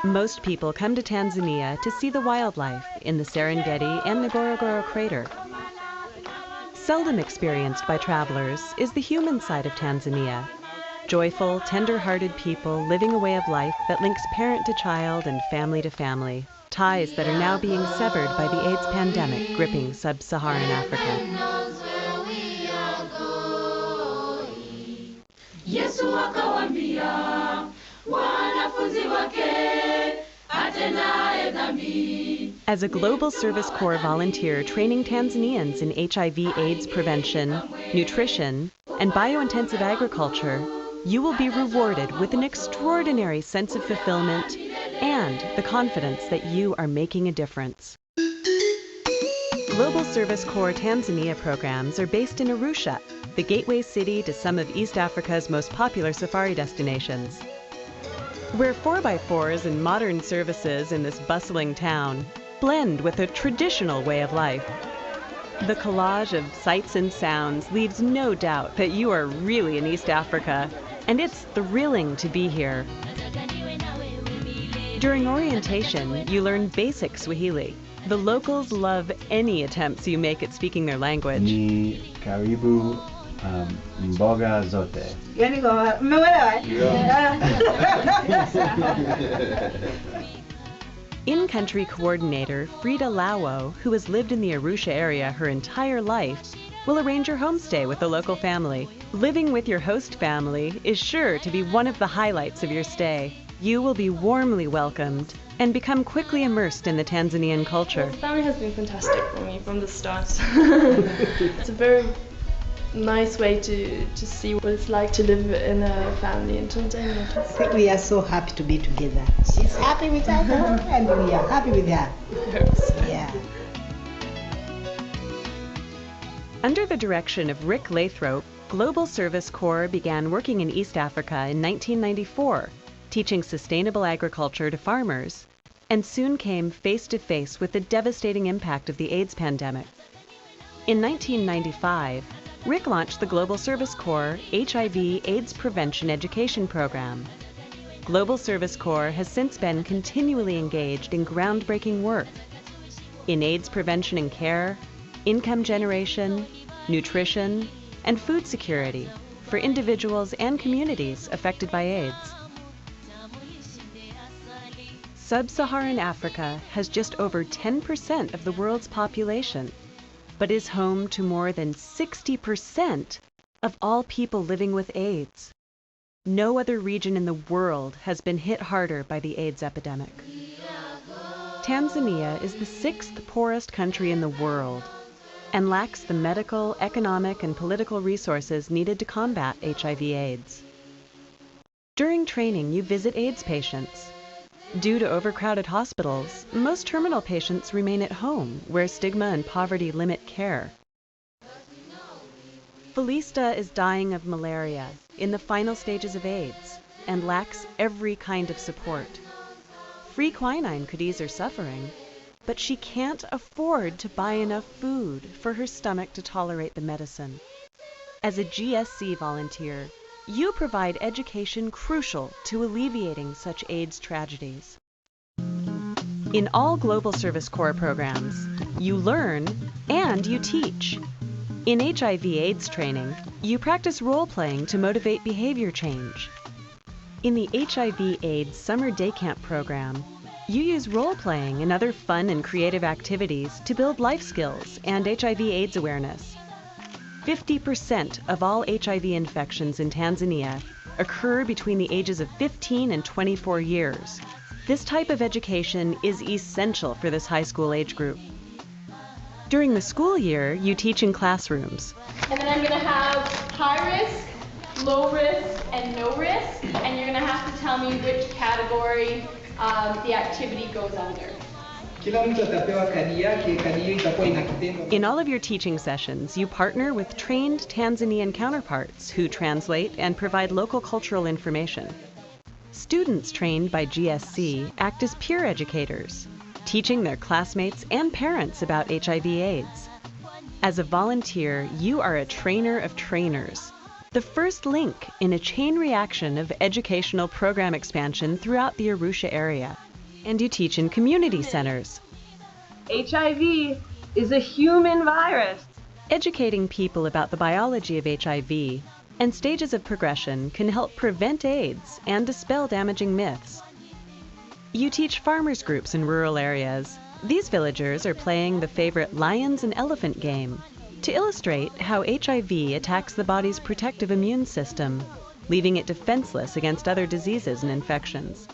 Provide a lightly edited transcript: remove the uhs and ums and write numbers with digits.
Most people come to Tanzania to see the wildlife in the Serengeti and Ngorongoro crater. Seldom experienced by travelers is the human side of Tanzania. Joyful, tender-hearted people living a way of life that links parent to child and family to family. Ties that are now being severed by the AIDS pandemic gripping sub-Saharan Africa. As a Global Service Corps volunteer training Tanzanians in HIV/AIDS prevention, nutrition, and biointensive agriculture, you will be rewarded with an extraordinary sense of fulfillment and the confidence that you are making a difference. Global Service Corps Tanzania programs are based in Arusha, the gateway city to some of East Africa's most popular safari destinations. Where 4x4s and modern services in this bustling town blend with a traditional way of life. The collage of sights and sounds leaves no doubt that you are really in East Africa, and it's thrilling to be here. During orientation, you learn basic Swahili. The locals love any attempts you make at speaking their language. Ni karibu mboga zote. In-country coordinator Frida Lawo, who has lived in the Arusha area her entire life, will arrange your homestay with the local family. Living with your host family is sure to be one of the highlights of your stay. You will be warmly welcomed and become quickly immersed in the Tanzanian culture. Well, the family has been fantastic for me from the start. It's a very nice way to see what it's like to live in a family in Tanzania. I think we are so happy to be together. She's happy with us and we are happy with her. I hope so. Yeah. Under the direction of Rick Lathrop, Global Service Corps began working in East Africa in 1994, teaching sustainable agriculture to farmers, and soon came face to face with the devastating impact of the AIDS pandemic. In 1995, Rick launched the Global Service Corps HIV/AIDS Prevention Education Program. Global Service Corps has since been continually engaged in groundbreaking work in AIDS prevention and care, income generation, nutrition, and food security for individuals and communities affected by AIDS. Sub-Saharan Africa has just over 10% of the world's population, but is home to more than 60% of all people living with AIDS. No other region in the world has been hit harder by the AIDS epidemic. Tanzania is the 6th poorest country in the world and lacks the medical, economic, and political resources needed to combat HIV/AIDS. During training, you visit AIDS patients. Due to overcrowded hospitals, most terminal patients remain at home, where stigma and poverty limit care. Felista is dying of malaria in the final stages of AIDS and lacks every kind of support. Free quinine could ease her suffering, but she can't afford to buy enough food for her stomach to tolerate the medicine. As a GSC volunteer, you provide education crucial to alleviating such AIDS tragedies. In all Global Service Corps programs, you learn and you teach. In HIV/AIDS training, you practice role-playing to motivate behavior change. In the HIV/AIDS Summer Day Camp program, you use role-playing and other fun and creative activities to build life skills and HIV/AIDS awareness. 50% of all HIV infections in Tanzania occur between the ages of 15 and 24 years. This type of education is essential for this high school age group. During the school year, you teach in classrooms. And then I'm going to have high risk, low risk, and no risk. And you're going to have to tell me which category the activity goes under. In all of your teaching sessions, you partner with trained Tanzanian counterparts who translate and provide local cultural information. Students trained by GSC act as peer educators, teaching their classmates and parents about HIV/AIDS. As a volunteer, you are a trainer of trainers, the first link in a chain reaction of educational program expansion throughout the Arusha area. And you teach in community centers. HIV is a human virus. Educating people about the biology of HIV and stages of progression can help prevent AIDS and dispel damaging myths. You teach farmers groups in rural areas. These villagers are playing the favorite lions and elephant game to illustrate how HIV attacks the body's protective immune system, leaving it defenseless against other diseases and infections.